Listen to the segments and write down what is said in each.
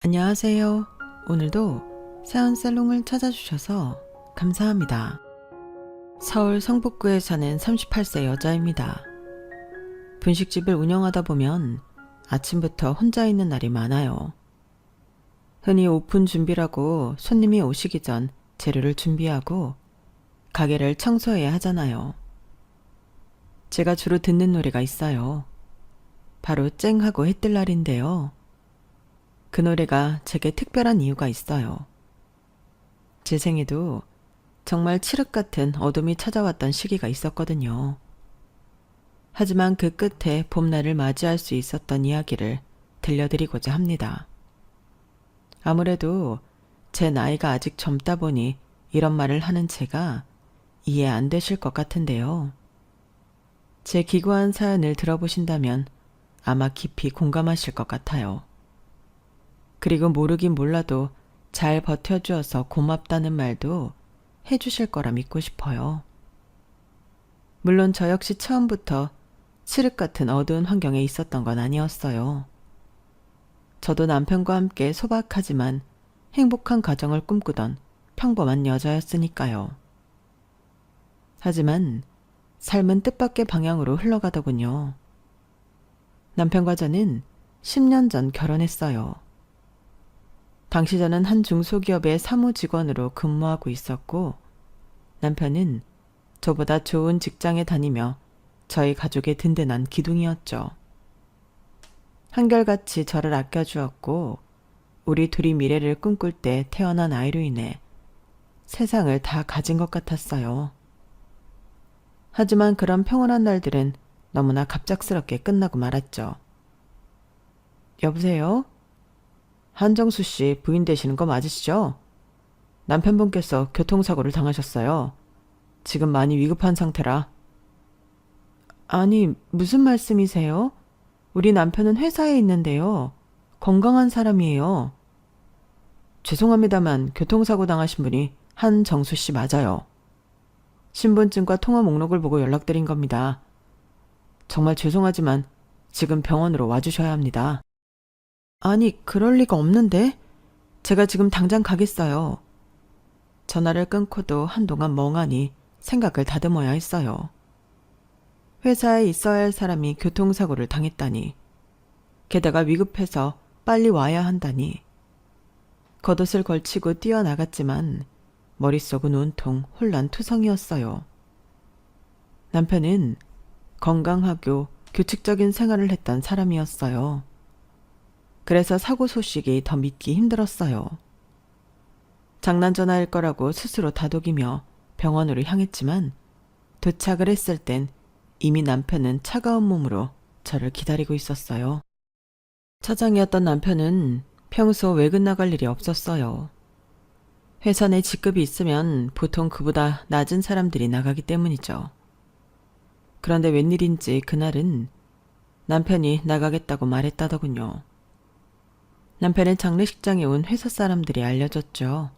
안녕하세요. 오늘도 세안살롱을 찾아주셔서 감사합니다. 서울 성북구에 사는 38세 여자입니다. 분식집을 운영하다 보면 아침부터 혼자 있는 날이 많아요. 흔히 오픈 준비라고 손님이 오시기 전 재료를 준비하고 가게를 청소해야 하잖아요. 제가 주로 듣는 노래가 있어요. 바로 쨍하고 해뜰 날인데요. 그 노래가 제게 특별한 이유가 있어요. 제 생에도 정말 칠흑 같은 어둠이 찾아왔던 시기가 있었거든요. 하지만 그 끝에 봄날을 맞이할 수 있었던 이야기를 들려드리고자 합니다. 아무래도 제 나이가 아직 젊다 보니 이런 말을 하는 제가 이해 안 되실 것 같은데요. 제 기구한 사연을 들어보신다면 아마 깊이 공감하실 것 같아요. 그리고 모르긴 몰라도 잘 버텨주어서 고맙다는 말도 해주실 거라 믿고 싶어요. 물론 저 역시 처음부터 칠흑 같은 어두운 환경에 있었던 건 아니었어요. 저도 남편과 함께 소박하지만 행복한 가정을 꿈꾸던 평범한 여자였으니까요. 하지만 삶은 뜻밖의 방향으로 흘러가더군요. 남편과 저는 10년 전 결혼했어요. 당시 저는 한 중소기업의 사무직원으로 근무하고 있었고 남편은 저보다 좋은 직장에 다니며 저희 가족의 든든한 기둥이었죠. 한결같이 저를 아껴주었고 우리 둘이 미래를 꿈꿀 때 태어난 아이로 인해 세상을 다 가진 것 같았어요. 하지만 그런 평온한 날들은 너무나 갑작스럽게 끝나고 말았죠. 여보세요? 한정수 씨 부인 되시는 거 맞으시죠? 남편분께서 교통사고를 당하셨어요. 지금 많이 위급한 상태라. 아니, 무슨 말씀이세요? 우리 남편은 회사에 있는데요. 건강한 사람이에요. 죄송합니다만 교통사고 당하신 분이 한정수 씨 맞아요. 신분증과 통화 목록을 보고 연락드린 겁니다. 정말 죄송하지만 지금 병원으로 와주셔야 합니다. 아니, 그럴 리가 없는데? 제가 지금 당장 가겠어요. 전화를 끊고도 한동안 멍하니 생각을 다듬어야 했어요. 회사에 있어야 할 사람이 교통사고를 당했다니. 게다가 위급해서 빨리 와야 한다니. 겉옷을 걸치고 뛰어나갔지만 머릿속은 온통 혼란투성이었어요. 남편은 건강하고 규칙적인 생활을 했던 사람이었어요. 그래서 사고 소식이 더 믿기 힘들었어요. 장난 전화일 거라고 스스로 다독이며 병원으로 향했지만 도착을 했을 땐 이미 남편은 차가운 몸으로 저를 기다리고 있었어요. 차장이었던 남편은 평소 외근 나갈 일이 없었어요. 회사 내 직급이 있으면 보통 그보다 낮은 사람들이 나가기 때문이죠. 그런데 웬일인지 그날은 남편이 나가겠다고 말했다더군요. 남편의 장례식장에 온 회사 사람들이 알려줬죠.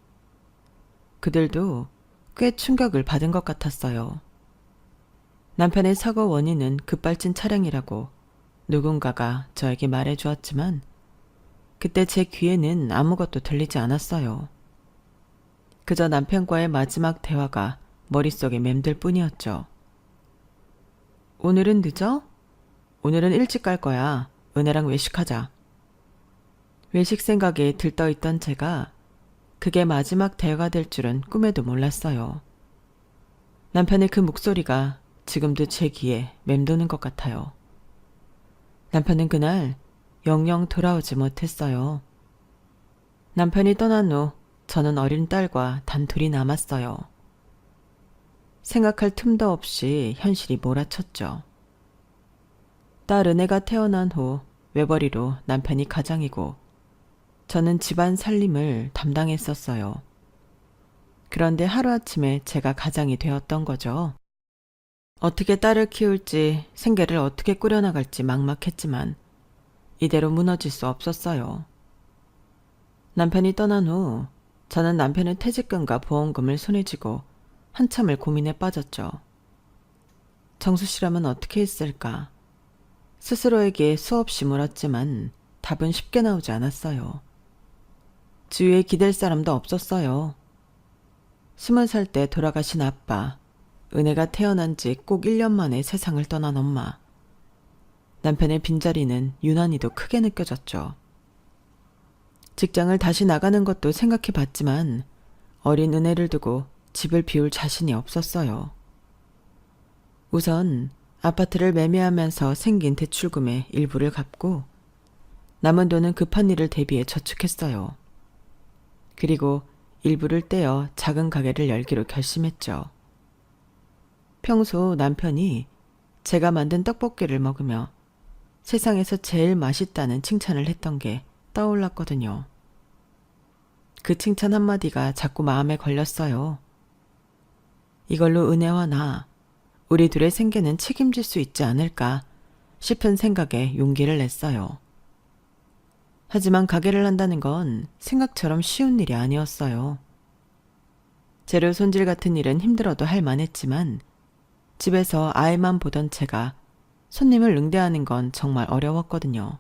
그들도 꽤 충격을 받은 것 같았어요. 남편의 사고 원인은 급발진 차량이라고 누군가가 저에게 말해주었지만 그때 제 귀에는 아무것도 들리지 않았어요. 그저 남편과의 마지막 대화가 머릿속에 맴들 뿐이었죠. 오늘은 늦어? 오늘은 일찍 갈 거야. 은혜랑 외식하자. 외식 생각에 들떠있던 제가 그게 마지막 대화가 될 줄은 꿈에도 몰랐어요. 남편의 그 목소리가 지금도 제 귀에 맴도는 것 같아요. 남편은 그날 영영 돌아오지 못했어요. 남편이 떠난 후 저는 어린 딸과 단둘이 남았어요. 생각할 틈도 없이 현실이 몰아쳤죠. 딸 은혜가 태어난 후 외벌이로 남편이 가장이고 저는 집안 살림을 담당했었어요. 그런데 하루아침에 제가 가장이 되었던 거죠. 어떻게 딸을 키울지 생계를 어떻게 꾸려나갈지 막막했지만 이대로 무너질 수 없었어요. 남편이 떠난 후 저는 남편의 퇴직금과 보험금을 손에 쥐고 한참을 고민에 빠졌죠. 정수 씨라면 어떻게 했을까? 스스로에게 수없이 물었지만 답은 쉽게 나오지 않았어요. 주위에 기댈 사람도 없었어요. 20살 때 돌아가신 아빠, 은혜가 태어난 지 꼭 1년 만에 세상을 떠난 엄마. 남편의 빈자리는 유난히도 크게 느껴졌죠. 직장을 다시 나가는 것도 생각해 봤지만 어린 은혜를 두고 집을 비울 자신이 없었어요. 우선 아파트를 매매하면서 생긴 대출금의 일부를 갚고 남은 돈은 급한 일을 대비해 저축했어요. 그리고 일부를 떼어 작은 가게를 열기로 결심했죠. 평소 남편이 제가 만든 떡볶이를 먹으며 세상에서 제일 맛있다는 칭찬을 했던 게 떠올랐거든요. 그 칭찬 한마디가 자꾸 마음에 걸렸어요. 이걸로 은혜와 나, 우리 둘의 생계는 책임질 수 있지 않을까 싶은 생각에 용기를 냈어요. 하지만 가게를 한다는 건 생각처럼 쉬운 일이 아니었어요. 재료 손질 같은 일은 힘들어도 할 만했지만 집에서 아이만 보던 제가 손님을 응대하는 건 정말 어려웠거든요.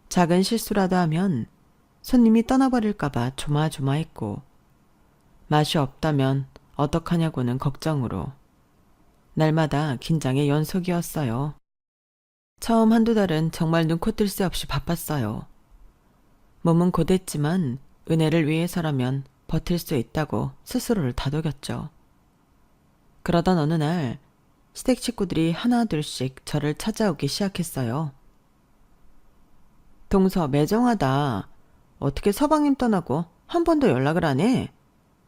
작은 실수라도 하면 손님이 떠나버릴까봐 조마조마했고 맛이 없다면 어떡하냐고는 걱정으로 날마다 긴장의 연속이었어요. 처음 한두 달은 정말 눈코 뜰 새 없이 바빴어요. 몸은 고됐지만 은혜를 위해서라면 버틸 수 있다고 스스로를 다독였죠. 그러던 어느 날 시댁 식구들이 하나둘씩 저를 찾아오기 시작했어요. 동서 매정하다. 어떻게 서방님 떠나고 한 번도 연락을 안 해?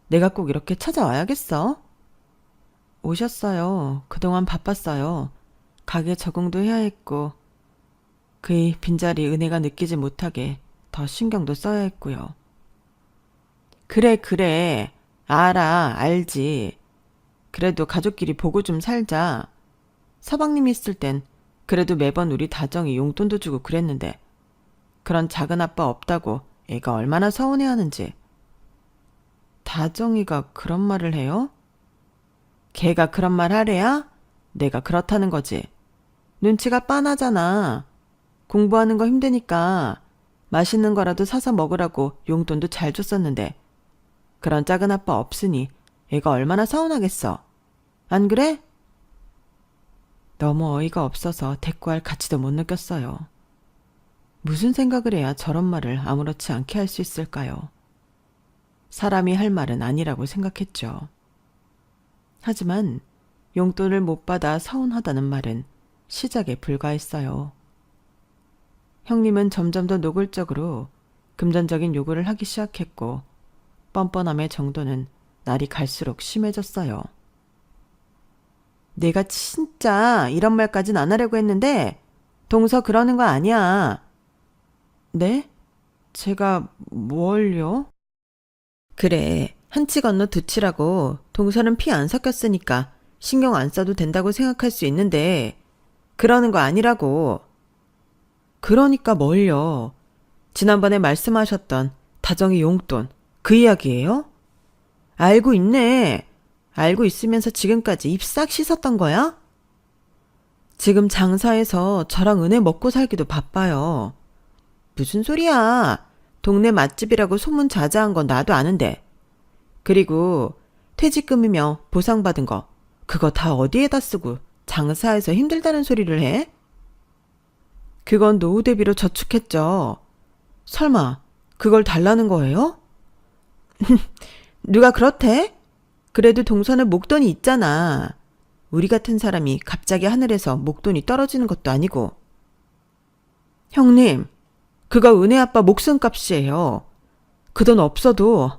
내가 꼭 이렇게 찾아와야겠어? 오셨어요. 그동안 바빴어요. 가게 적응도 해야 했고 그의 빈자리 은혜가 느끼지 못하게 더 신경도 써야 했고요. 그래. 알지. 그래도 가족끼리 보고 좀 살자. 서방님이 있을 땐 그래도 매번 우리 다정이 용돈도 주고 그랬는데 그런 작은 아빠 없다고 애가 얼마나 서운해하는지. 다정이가 그런 말을 해요? 걔가 그런 말 하래야? 내가 그렇다는 거지. 눈치가 빤하잖아. 공부하는 거 힘드니까 맛있는 거라도 사서 먹으라고 용돈도 잘 줬었는데 그런 작은 아빠 없으니 애가 얼마나 서운하겠어. 안 그래? 너무 어이가 없어서 대꾸할 가치도 못 느꼈어요. 무슨 생각을 해야 저런 말을 아무렇지 않게 할 수 있을까요? 사람이 할 말은 아니라고 생각했죠. 하지만 용돈을 못 받아 서운하다는 말은 시작에 불과했어요. 형님은 점점 더 노골적으로 금전적인 요구를 하기 시작했고 뻔뻔함의 정도는 날이 갈수록 심해졌어요. 내가 진짜 이런 말까진 안 하려고 했는데 동서 그러는 거 아니야. 네? 제가 뭘요? 그래, 한치 건너 두치라고 동서는 피 안 섞였으니까 신경 안 써도 된다고 생각할 수 있는데 그러는 거 아니라고. 그러니까 뭘요? 지난번에 말씀하셨던 다정이 용돈 그 이야기예요? 알고 있네. 알고 있으면서 지금까지 입 싹 씻었던 거야? 지금 장사해서 저랑 은혜 먹고 살기도 바빠요. 무슨 소리야. 동네 맛집이라고 소문 자자한 건 나도 아는데. 그리고 퇴직금이며 보상받은 거 그거 다 어디에다 쓰고 장사해서 힘들다는 소리를 해? 그건 노후 대비로 저축했죠. 설마 그걸 달라는 거예요? 누가 그렇대? 그래도 동서는 목돈이 있잖아. 우리 같은 사람이 갑자기 하늘에서 목돈이 떨어지는 것도 아니고. 형님, 그거 은혜 아빠 목숨값이에요. 그 돈 없어도,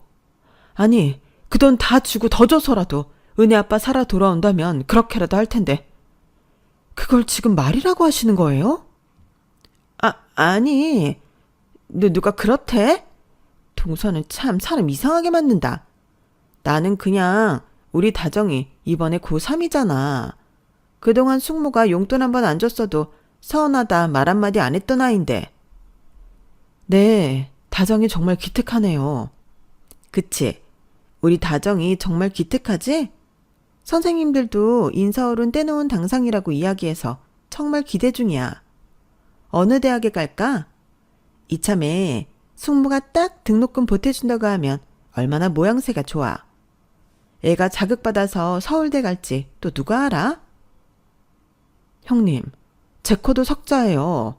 아니, 그 돈 다 주고 더 줘서라도 은혜 아빠 살아 돌아온다면 그렇게라도 할 텐데. 그걸 지금 말이라고 하시는 거예요? 아니, 누가 그렇대? 동서는 참 사람 이상하게 만든다. 나는 그냥 우리 다정이 이번에 고3이잖아. 그동안 숙모가 용돈 한 번 안 줬어도 서운하다 말 한마디 안 했던 아인데. 네, 다정이 정말 기특하네요. 그치? 우리 다정이 정말 기특하지? 선생님들도 인서울은 떼놓은 당상이라고 이야기해서 정말 기대 중이야. 어느 대학에 갈까? 이참에 숙모가 딱 등록금 보태준다고 하면 얼마나 모양새가 좋아. 애가 자극받아서 서울대 갈지 또 누가 알아? 형님, 제 코도 석자예요.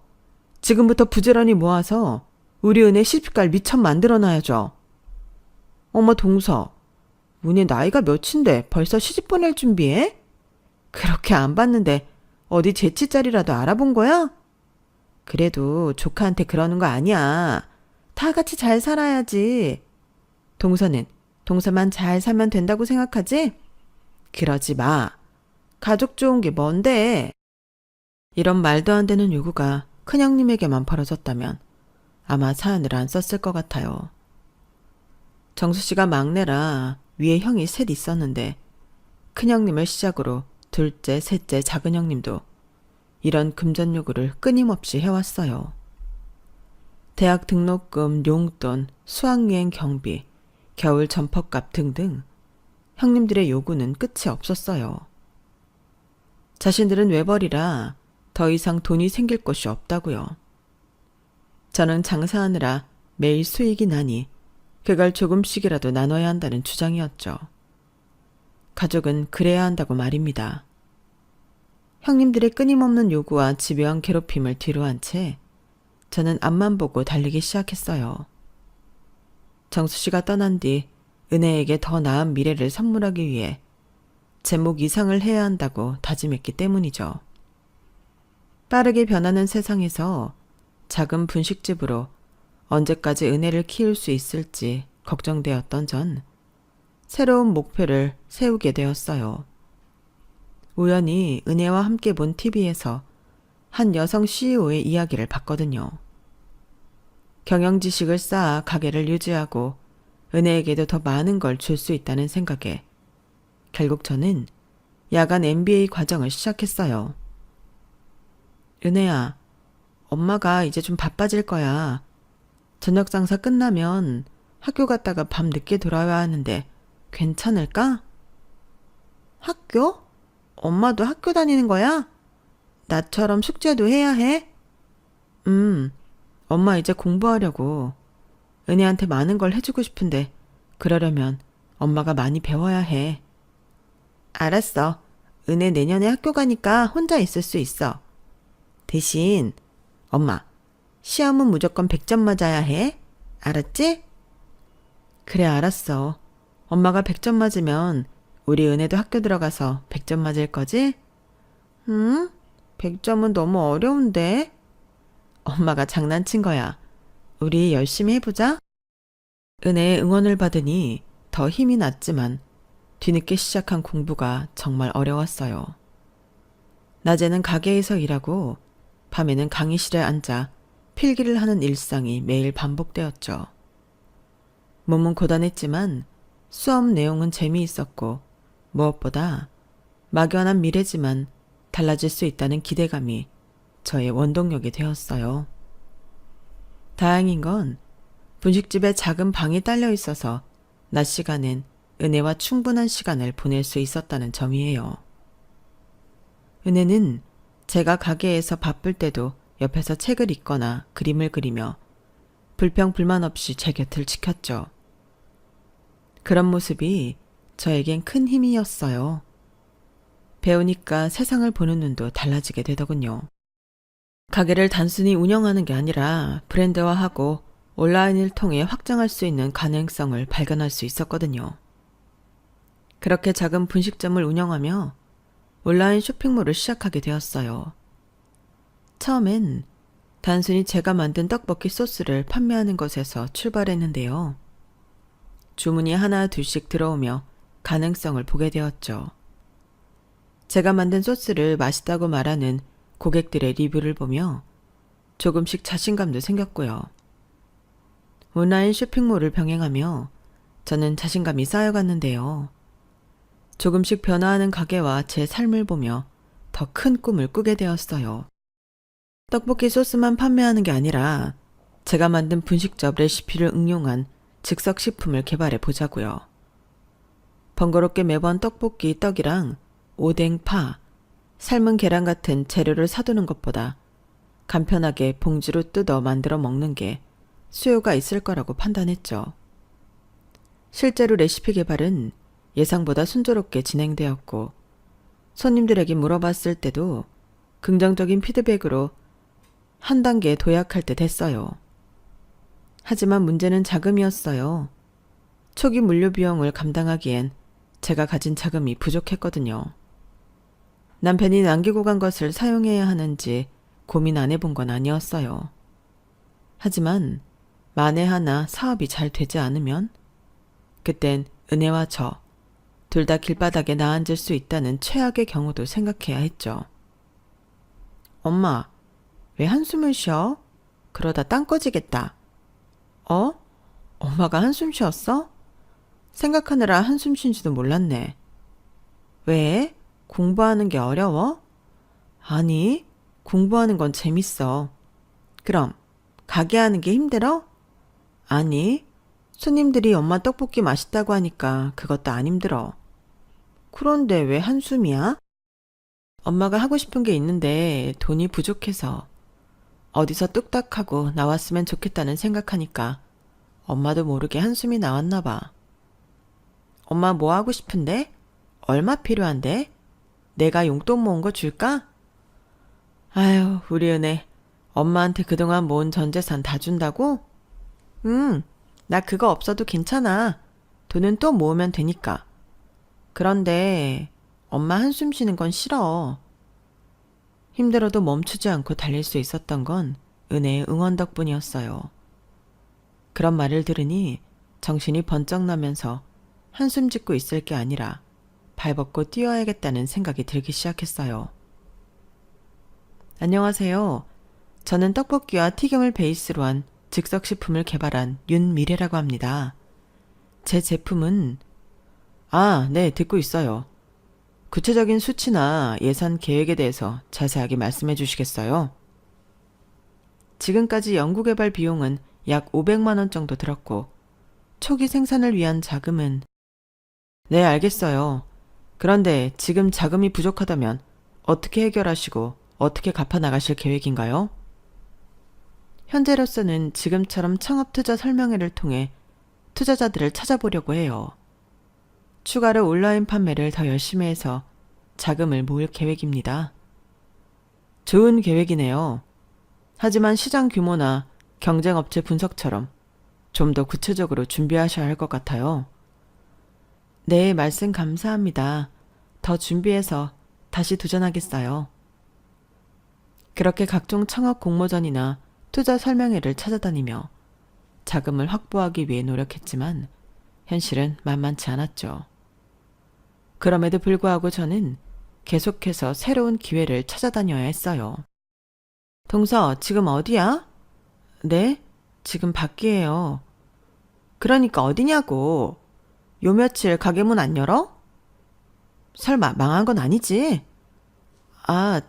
지금부터 부지런히 모아서 우리 은혜 시집갈 미천 만들어놔야죠. 어머 동서, 은혜 나이가 몇인데 벌써 시집 보낼 준비해? 그렇게 안 봤는데 어디 재치자리라도 알아본 거야? 그래도 조카한테 그러는 거 아니야. 다 같이 잘 살아야지. 동서는 동서만 잘 살면 된다고 생각하지? 그러지 마. 가족 좋은 게 뭔데? 이런 말도 안 되는 요구가 큰형님에게만 벌어졌다면 아마 사연을 안 썼을 것 같아요. 정수 씨가 막내라 위에 형이 셋 있었는데 큰형님을 시작으로 둘째, 셋째, 작은 형님도 이런 금전 요구를 끊임없이 해왔어요. 대학 등록금, 용돈, 수학여행 경비, 겨울 점퍼값 등등 형님들의 요구는 끝이 없었어요. 자신들은 외벌이라 더 이상 돈이 생길 곳이 없다고요. 저는 장사하느라 매일 수익이 나니 그걸 조금씩이라도 나눠야 한다는 주장이었죠. 가족은 그래야 한다고 말입니다. 형님들의 끊임없는 요구와 집요한 괴롭힘을 뒤로한 채 저는 앞만 보고 달리기 시작했어요. 정수 씨가 떠난 뒤 은혜에게 더 나은 미래를 선물하기 위해 제목 이상을 해야 한다고 다짐했기 때문이죠. 빠르게 변하는 세상에서 작은 분식집으로 언제까지 은혜를 키울 수 있을지 걱정되었던 전 새로운 목표를 세우게 되었어요. 우연히 은혜와 함께 본 TV에서 한 여성 CEO의 이야기를 봤거든요. 경영 지식을 쌓아 가게를 유지하고 은혜에게도 더 많은 걸 줄 수 있다는 생각에 결국 저는 야간 MBA 과정을 시작했어요. 은혜야, 엄마가 이제 좀 바빠질 거야. 저녁 장사 끝나면 학교 갔다가 밤 늦게 돌아와야 하는데 괜찮을까? 학교? 엄마도 학교 다니는 거야? 나처럼 숙제도 해야 해? 엄마 이제 공부하려고. 은혜한테 많은 걸 해주고 싶은데 그러려면 엄마가 많이 배워야 해. 알았어. 은혜 내년에 학교 가니까 혼자 있을 수 있어. 대신 엄마, 시험은 무조건 100점 맞아야 해. 알았지? 그래, 알았어. 엄마가 100점 맞으면 우리 은혜도 학교 들어가서 100점 맞을 거지? 100점은 너무 어려운데? 엄마가 장난친 거야. 우리 열심히 해보자. 은혜의 응원을 받으니 더 힘이 났지만 뒤늦게 시작한 공부가 정말 어려웠어요. 낮에는 가게에서 일하고 밤에는 강의실에 앉아 필기를 하는 일상이 매일 반복되었죠. 몸은 고단했지만 수업 내용은 재미있었고 무엇보다 막연한 미래지만 달라질 수 있다는 기대감이 저의 원동력이 되었어요. 다행인 건 분식집에 작은 방이 딸려 있어서 낮 시간엔 은혜와 충분한 시간을 보낼 수 있었다는 점이에요. 은혜는 제가 가게에서 바쁠 때도 옆에서 책을 읽거나 그림을 그리며 불평불만 없이 제 곁을 지켰죠. 그런 모습이 저에겐 큰 힘이었어요. 배우니까 세상을 보는 눈도 달라지게 되더군요. 가게를 단순히 운영하는 게 아니라 브랜드화하고 온라인을 통해 확장할 수 있는 가능성을 발견할 수 있었거든요. 그렇게 작은 분식점을 운영하며 온라인 쇼핑몰을 시작하게 되었어요. 처음엔 단순히 제가 만든 떡볶이 소스를 판매하는 것에서 출발했는데요. 주문이 하나 둘씩 들어오며 가능성을 보게 되었죠. 제가 만든 소스를 맛있다고 말하는 고객들의 리뷰를 보며 조금씩 자신감도 생겼고요. 온라인 쇼핑몰을 병행하며 저는 자신감이 쌓여갔는데요. 조금씩 변화하는 가게와 제 삶을 보며 더 큰 꿈을 꾸게 되었어요. 떡볶이 소스만 판매하는 게 아니라 제가 만든 분식점 레시피를 응용한 즉석식품을 개발해 보자고요. 번거롭게 매번 떡볶이 떡이랑 오뎅, 파, 삶은 계란 같은 재료를 사두는 것보다 간편하게 봉지로 뜯어 만들어 먹는 게 수요가 있을 거라고 판단했죠. 실제로 레시피 개발은 예상보다 순조롭게 진행되었고 손님들에게 물어봤을 때도 긍정적인 피드백으로 한 단계 도약할 때 됐어요. 하지만 문제는 자금이었어요. 초기 물류 비용을 감당하기엔 제가 가진 자금이 부족했거든요. 남편이 남기고 간 것을 사용해야 하는지 고민 안 해본 건 아니었어요. 하지만 만에 하나 사업이 잘 되지 않으면 그땐 은혜와 저 둘 다 길바닥에 나앉을 수 있다는 최악의 경우도 생각해야 했죠. 엄마, 왜 한숨을 쉬어? 그러다 땅 꺼지겠다. 어? 엄마가 한숨 쉬었어? 생각하느라 한숨 쉰지도 몰랐네. 왜? 공부하는 게 어려워? 아니, 공부하는 건 재밌어. 그럼, 가게 하는 게 힘들어? 아니, 손님들이 엄마 떡볶이 맛있다고 하니까 그것도 안 힘들어. 그런데 왜 한숨이야? 엄마가 하고 싶은 게 있는데 돈이 부족해서 어디서 뚝딱하고 나왔으면 좋겠다는 생각하니까 엄마도 모르게 한숨이 나왔나 봐. 엄마 뭐 하고 싶은데? 얼마 필요한데? 내가 용돈 모은 거 줄까? 아유, 우리 은혜. 엄마한테 그동안 모은 전 재산 다 준다고? 나 그거 없어도 괜찮아. 돈은 또 모으면 되니까. 그런데 엄마 한숨 쉬는 건 싫어. 힘들어도 멈추지 않고 달릴 수 있었던 건 은혜의 응원 덕분이었어요. 그런 말을 들으니 정신이 번쩍 나면서 한숨 짓고 있을 게 아니라 발벗고 뛰어야겠다는 생각이 들기 시작했어요. 안녕하세요. 저는 떡볶이와 튀김을 베이스로 한 즉석식품을 개발한 윤미래라고 합니다. 제 제품은 네, 듣고 있어요. 구체적인 수치나 예산 계획에 대해서 자세하게 말씀해 주시겠어요? 지금까지 연구개발 비용은 약 500만 원 정도 들었고 초기 생산을 위한 자금은 네, 알겠어요. 그런데 지금 자금이 부족하다면 어떻게 해결하시고 어떻게 갚아 나가실 계획인가요? 현재로서는 지금처럼 창업투자 설명회를 통해 투자자들을 찾아보려고 해요. 추가로 온라인 판매를 더 열심히 해서 자금을 모을 계획입니다. 좋은 계획이네요. 하지만 시장 규모나 경쟁업체 분석처럼 좀 더 구체적으로 준비하셔야 할 것 같아요. 네, 말씀 감사합니다. 더 준비해서 다시 도전하겠어요. 그렇게 각종 창업 공모전이나 투자 설명회를 찾아다니며 자금을 확보하기 위해 노력했지만 현실은 만만치 않았죠. 그럼에도 불구하고 저는 계속해서 새로운 기회를 찾아다녀야 했어요. 동서, 지금 어디야? 네? 지금 밖이에요. 그러니까 어디냐고. 요 며칠 가게 문 안 열어? 설마 망한 건 아니지?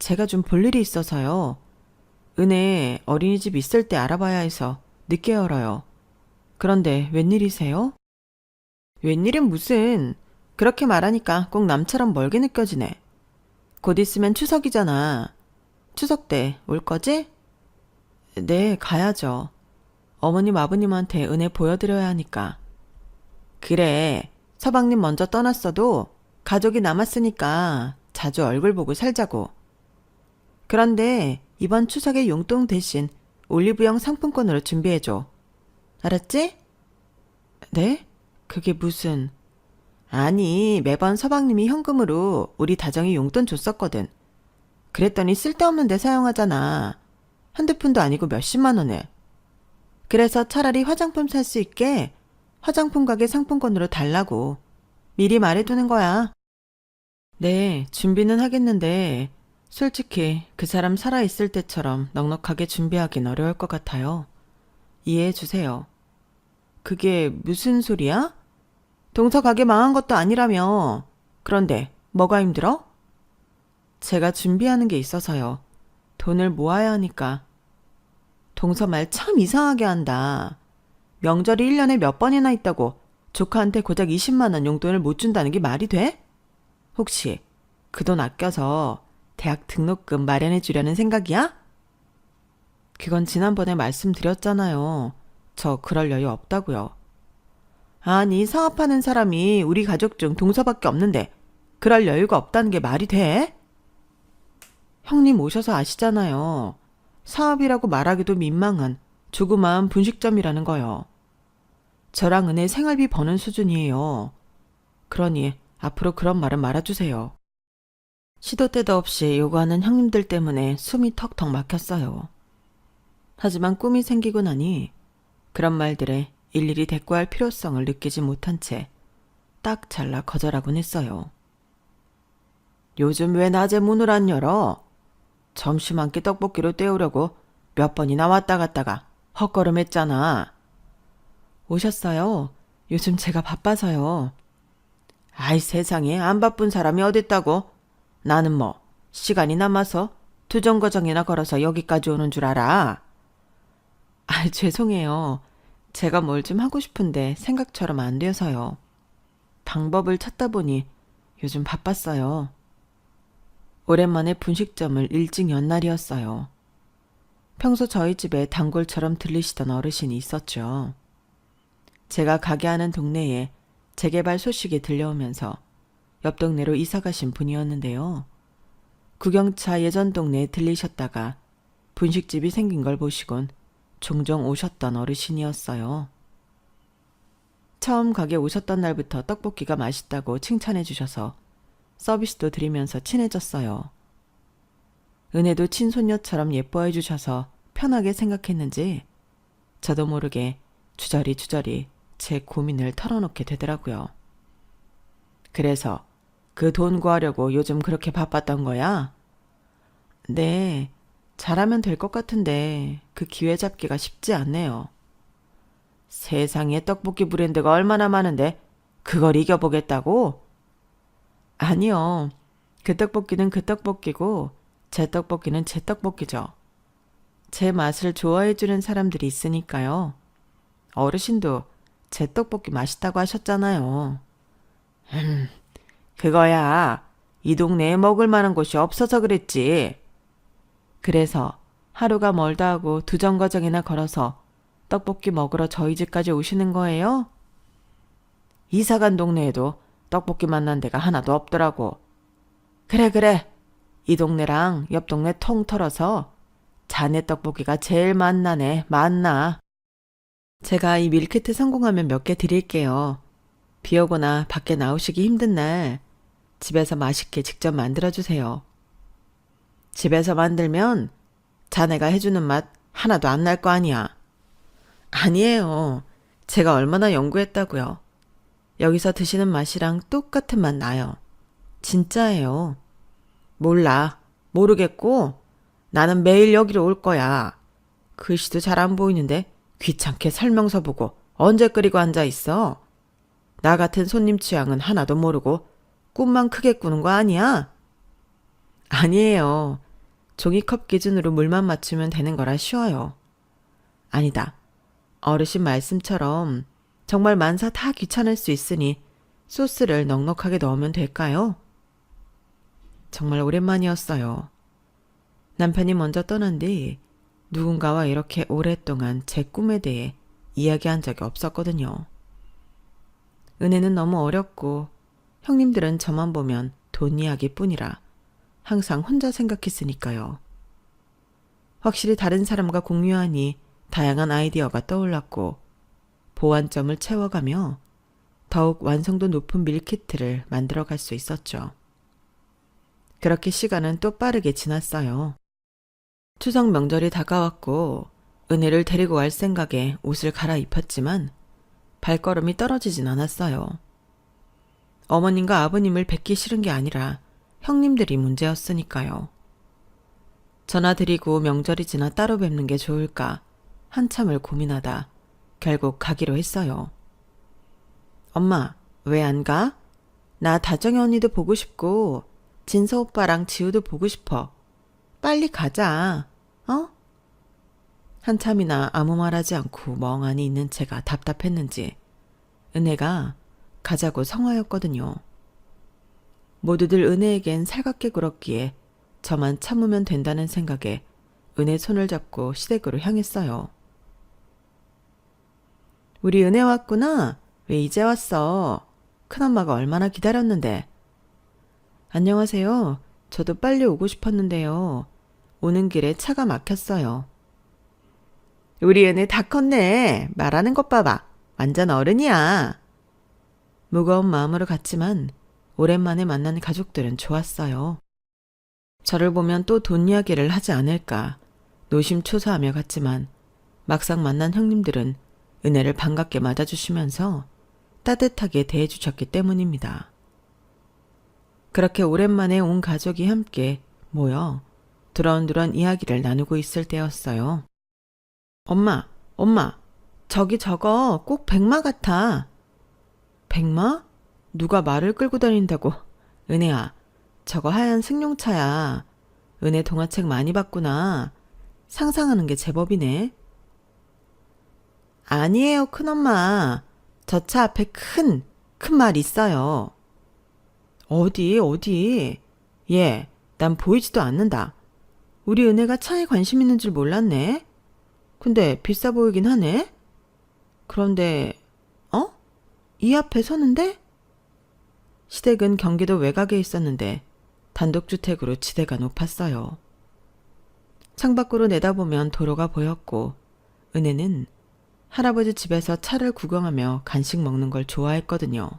제가 좀 볼 일이 있어서요. 은혜 어린이집 있을 때 알아봐야 해서 늦게 열어요. 그런데 웬일이세요? 웬일은 무슨. 그렇게 말하니까 꼭 남처럼 멀게 느껴지네. 곧 있으면 추석이잖아. 추석 때 올 거지? 네, 가야죠. 어머님 아버님한테 은혜 보여드려야 하니까. 그래, 서방님 먼저 떠났어도 가족이 남았으니까 자주 얼굴 보고 살자고. 그런데 이번 추석에 용돈 대신 올리브영 상품권으로 준비해줘. 알았지? 네? 그게 무슨... 아니, 매번 서방님이 현금으로 우리 다정이 용돈 줬었거든. 그랬더니 쓸데없는 데 사용하잖아. 한두 푼도 아니고 몇십만 원을. 그래서 차라리 화장품 살 수 있게 화장품 가게 상품권으로 달라고 미리 말해두는 거야. 네, 준비는 하겠는데 솔직히 그 사람 살아있을 때처럼 넉넉하게 준비하긴 어려울 것 같아요. 이해해 주세요. 그게 무슨 소리야? 동서 가게 망한 것도 아니라며. 그런데 뭐가 힘들어? 제가 준비하는 게 있어서요. 돈을 모아야 하니까. 동서 말 참 이상하게 한다. 명절이 1년에 몇 번이나 있다고 조카한테 고작 20만 원 용돈을 못 준다는 게 말이 돼? 혹시 그 돈 아껴서 대학 등록금 마련해 주려는 생각이야? 그건 지난번에 말씀드렸잖아요. 저 그럴 여유 없다고요. 아니, 사업하는 사람이 우리 가족 중 동서밖에 없는데 그럴 여유가 없다는 게 말이 돼? 형님 오셔서 아시잖아요. 사업이라고 말하기도 민망한 조그마한 분식점이라는 거요. 저랑 은혜 생활비 버는 수준이에요. 그러니 앞으로 그런 말은 말아주세요. 시도 때도 없이 요구하는 형님들 때문에 숨이 턱턱 막혔어요. 하지만 꿈이 생기고 나니 그런 말들에 일일이 대꾸할 필요성을 느끼지 못한 채 딱 잘라 거절하곤 했어요. 요즘 왜 낮에 문을 안 열어? 점심 한 끼 떡볶이로 때우려고 몇 번이나 왔다 갔다가 헛걸음했잖아. 오셨어요? 요즘 제가 바빠서요. 아이 세상에 안 바쁜 사람이 어딨다고? 나는 뭐 시간이 남아서 두정거장이나 걸어서 여기까지 오는 줄 알아? 아, 죄송해요. 제가 뭘 좀 하고 싶은데 생각처럼 안 돼서요. 방법을 찾다 보니 요즘 바빴어요. 오랜만에 분식점을 일찍 연 날이었어요. 평소 저희 집에 단골처럼 들리시던 어르신이 있었죠. 제가 가게 하는 동네에 재개발 소식이 들려오면서 옆 동네로 이사 가신 분이었는데요. 구경차 예전 동네에 들리셨다가 분식집이 생긴 걸 보시곤 종종 오셨던 어르신이었어요. 처음 가게 오셨던 날부터 떡볶이가 맛있다고 칭찬해 주셔서 서비스도 드리면서 친해졌어요. 은혜도 친손녀처럼 예뻐해 주셔서 편하게 생각했는지 저도 모르게 주저리 제 고민을 털어놓게 되더라고요. 그래서 그 돈 구하려고 요즘 그렇게 바빴던 거야? 네, 잘하면 될 것 같은데 그 기회 잡기가 쉽지 않네요. 세상에 떡볶이 브랜드가 얼마나 많은데 그걸 이겨보겠다고? 아니요. 그 떡볶이는 그 떡볶이고 제 떡볶이는 제 떡볶이죠. 제 맛을 좋아해주는 사람들이 있으니까요. 어르신도 제 떡볶이 맛있다고 하셨잖아요. 그거야. 이 동네에 먹을 만한 곳이 없어서 그랬지. 그래서 하루가 멀다 하고 두 정거장이나 걸어서 떡볶이 먹으러 저희 집까지 오시는 거예요? 이사간 동네에도 떡볶이 맛난 데가 하나도 없더라고. 그래. 이 동네랑 옆 동네 통 털어서 자네 떡볶이가 제일 맛나네. 맛나. 제가 이 밀키트 성공하면 몇 개 드릴게요. 비 오거나 밖에 나오시기 힘든 날 집에서 맛있게 직접 만들어주세요. 집에서 만들면 자네가 해주는 맛 하나도 안 날 거 아니야. 아니에요. 제가 얼마나 연구했다고요. 여기서 드시는 맛이랑 똑같은 맛 나요. 진짜예요. 몰라. 모르겠고 나는 매일 여기로 올 거야. 글씨도 잘 안 보이는데 귀찮게 설명서 보고 언제 끓이고 앉아 있어. 나 같은 손님 취향은 하나도 모르고 꿈만 크게 꾸는 거 아니야? 아니에요. 종이컵 기준으로 물만 맞추면 되는 거라 쉬워요. 아니다. 어르신 말씀처럼 정말 만사 다 귀찮을 수 있으니 소스를 넉넉하게 넣으면 될까요? 정말 오랜만이었어요. 남편이 먼저 떠난 뒤 누군가와 이렇게 오랫동안 제 꿈에 대해 이야기한 적이 없었거든요. 은혜는 너무 어렸고 형님들은 저만 보면 돈 이야기뿐이라 항상 혼자 생각했으니까요. 확실히 다른 사람과 공유하니 다양한 아이디어가 떠올랐고 보완점을 채워가며 더욱 완성도 높은 밀키트를 만들어갈 수 있었죠. 그렇게 시간은 또 빠르게 지났어요. 추석 명절이 다가왔고 은혜를 데리고 갈 생각에 옷을 갈아입혔지만 발걸음이 떨어지진 않았어요. 어머님과 아버님을 뵙기 싫은 게 아니라 형님들이 문제였으니까요. 전화드리고 명절이 지나 따로 뵙는 게 좋을까 한참을 고민하다 결국 가기로 했어요. 엄마, 왜 안 가? 나 다정이 언니도 보고 싶고 진서 오빠랑 지우도 보고 싶어. 빨리 가자. 어? 한참이나 아무 말하지 않고 멍하니 있는 채가 답답했는지 은혜가 가자고 성화였거든요. 모두들 은혜에겐 살갑게 굴었기에 저만 참으면 된다는 생각에 은혜 손을 잡고 시댁으로 향했어요. 우리 은혜 왔구나. 왜 이제 왔어? 큰엄마가 얼마나 기다렸는데. 안녕하세요. 저도 빨리 오고 싶었는데요. 오는 길에 차가 막혔어요. 우리 은혜 다 컸네. 말하는 것 봐봐. 완전 어른이야. 무거운 마음으로 갔지만 오랜만에 만난 가족들은 좋았어요. 저를 보면 또 돈 이야기를 하지 않을까 노심초사하며 갔지만 막상 만난 형님들은 은혜를 반갑게 맞아주시면서 따뜻하게 대해주셨기 때문입니다. 그렇게 오랜만에 온 가족이 함께 모여 두런두런 이야기를 나누고 있을 때였어요. 엄마, 저기 저거 꼭 백마 같아. 백마? 누가 말을 끌고 다닌다고. 은혜야, 저거 하얀 승용차야. 은혜 동화책 많이 봤구나. 상상하는 게 제법이네. 아니에요, 큰엄마. 저 차 앞에 큰 말 있어요. 어디? 예, 난 보이지도 않는다. 우리 은혜가 차에 관심 있는 줄 몰랐네. 근데 비싸 보이긴 하네. 그런데, 이 앞에 서는데? 시댁은 경기도 외곽에 있었는데 단독주택으로 지대가 높았어요. 창밖으로 내다보면 도로가 보였고 은혜는 할아버지 집에서 차를 구경하며 간식 먹는 걸 좋아했거든요.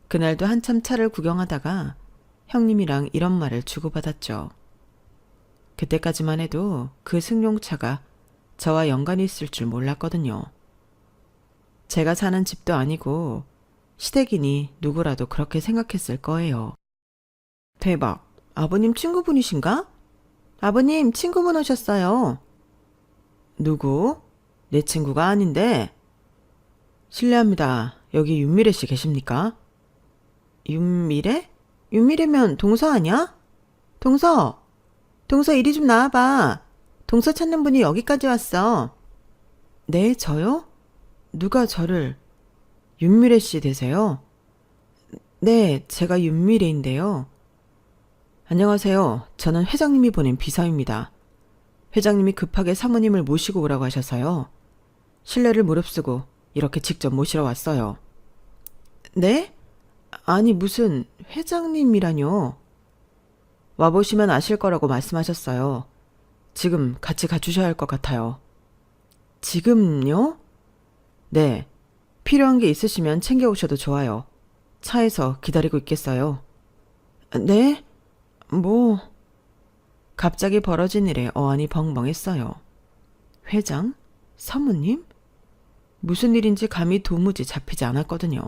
그날도 한참 차를 구경하다가 형님이랑 이런 말을 주고받았죠. 그때까지만 해도 그 승용차가 저와 연관이 있을 줄 몰랐거든요. 제가 사는 집도 아니고 시댁이니 누구라도 그렇게 생각했을 거예요. 대박, 아버님 친구분이신가? 아버님 친구분 오셨어요. 누구? 내 친구가 아닌데. 실례합니다. 여기 윤미래 씨 계십니까? 윤미래? 윤미래면 동서 아냐? 동서 이리 좀 나와봐. 동서 찾는 분이 여기까지 왔어. 네, 저요? 누가 저를... 윤미래 씨 되세요? 네, 제가 윤미래인데요. 안녕하세요. 저는 회장님이 보낸 비서입니다. 회장님이 급하게 사모님을 모시고 오라고 하셔서요. 실례를 무릅쓰고 이렇게 직접 모시러 왔어요. 네? 아니 무슨 회장님이라뇨. 와보시면 아실 거라고 말씀하셨어요. 지금 같이 가주셔야 할 것 같아요. 지금요? 네. 필요한 게 있으시면 챙겨오셔도 좋아요. 차에서 기다리고 있겠어요. 네? 뭐... 갑자기 벌어진 일에 어안이 벙벙했어요. 회장? 사모님? 무슨 일인지 감이 도무지 잡히지 않았거든요.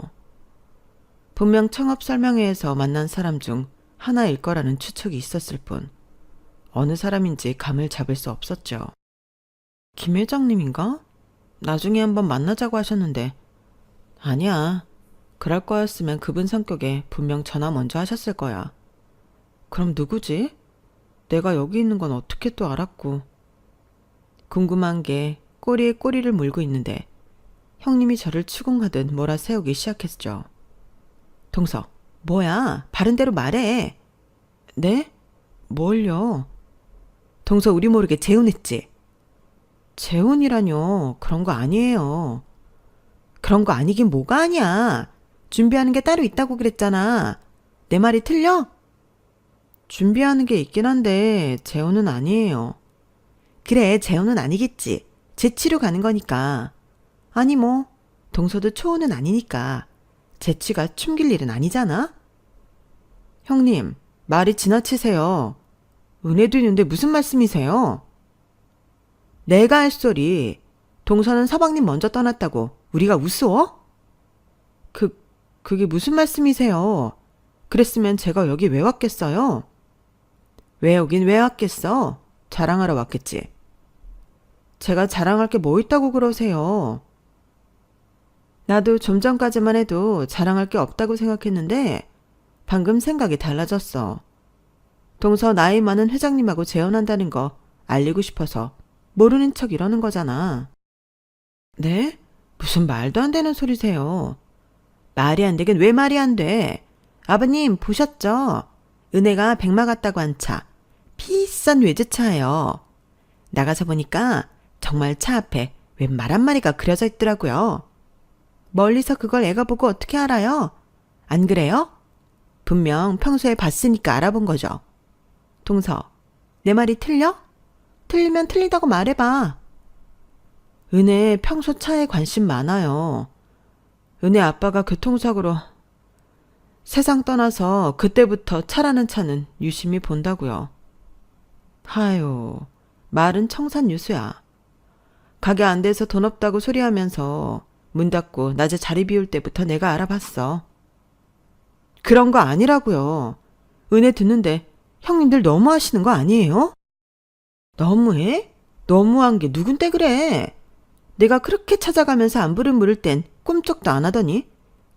분명 창업 설명회에서 만난 사람 중 하나일 거라는 추측이 있었을 뿐 어느 사람인지 감을 잡을 수 없었죠. 김 회장님인가? 나중에 한번 만나자고 하셨는데 아니야. 그럴 거였으면 그분 성격에 분명 전화 먼저 하셨을 거야. 그럼 누구지? 내가 여기 있는 건 어떻게 또 알았고. 궁금한 게 꼬리에 꼬리를 물고 있는데 형님이 저를 추궁하듯 몰아세우기 시작했죠. 동서, 뭐야? 바른 대로 말해. 네? 뭘요? 동서 우리 모르게 재혼했지? 재혼이라뇨. 그런 거 아니에요. 그런 거 아니긴 뭐가 아니야. 준비하는 게 따로 있다고 그랬잖아. 내 말이 틀려? 준비하는 게 있긴 한데 재혼은 아니에요. 그래, 재혼은 아니겠지. 재치로 가는 거니까. 아니 뭐 동서도 초혼은 아니니까 재치가 춤길 일은 아니잖아. 형님, 말이 지나치세요. 은혜도 있는데 무슨 말씀이세요? 내가 할 소리. 동서는 서방님 먼저 떠났다고 우리가 우스워? 그게 무슨 말씀이세요? 그랬으면 제가 여기 왜 왔겠어요? 왜 오긴 왜 왔겠어? 자랑하러 왔겠지. 제가 자랑할 게 뭐 있다고 그러세요? 나도 좀 전까지만 해도 자랑할 게 없다고 생각했는데 방금 생각이 달라졌어. 동서 나이 많은 회장님하고 재혼한다는 거 알리고 싶어서 모르는 척 이러는 거잖아. 네? 무슨 말도 안 되는 소리세요. 말이 안 되긴 왜 말이 안 돼? 아버님 보셨죠? 은혜가 백마 같다고 한 차. 비싼 외제차예요. 나가서 보니까 정말 차 앞에 웬 말 한마리가 그려져 있더라고요. 멀리서 그걸 애가 보고 어떻게 알아요? 안 그래요? 분명 평소에 봤으니까 알아본 거죠. 동서, 내 말이 틀려? 틀리면 틀리다고 말해봐. 은혜 평소 차에 관심 많아요. 은혜 아빠가 교통사고로 세상 떠나서 그때부터 차라는 차는 유심히 본다고요. 하요, 말은 청산유수야. 가게 안 돼서 돈 없다고 소리하면서 문 닫고 낮에 자리 비울 때부터 내가 알아봤어. 그런 거 아니라고요. 은혜 듣는데 형님들 너무하시는 거 아니에요? 너무해? 너무한 게 누군데 그래? 내가 그렇게 찾아가면서 안부를 물을 땐 꿈쩍도 안 하더니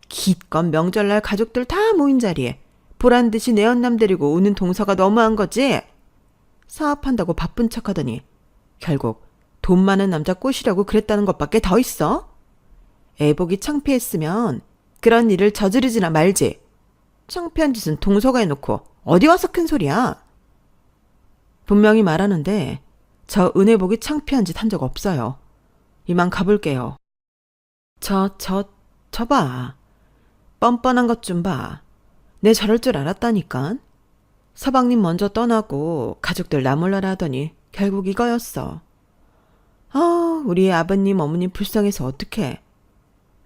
기껏 명절날 가족들 다 모인 자리에 보란듯이 내 연남 데리고 오는 동서가 너무한 거지? 사업한다고 바쁜 척하더니 결국 돈 많은 남자 꼬시려고 그랬다는 것밖에 더 있어? 애복이 창피했으면 그런 일을 저지르지나 말지. 창피한 짓은 동서가 해놓고 어디 와서 큰 소리야? 분명히 말하는데 저 은혜복이 창피한 짓 한 적 없어요. 이만 가볼게요. 저 봐. 뻔뻔한 것 좀 봐. 내 저럴 줄 알았다니까. 서방님 먼저 떠나고 가족들 나 몰라라 하더니 결국 이거였어. 우리 아버님 어머님 불쌍해서 어떡해.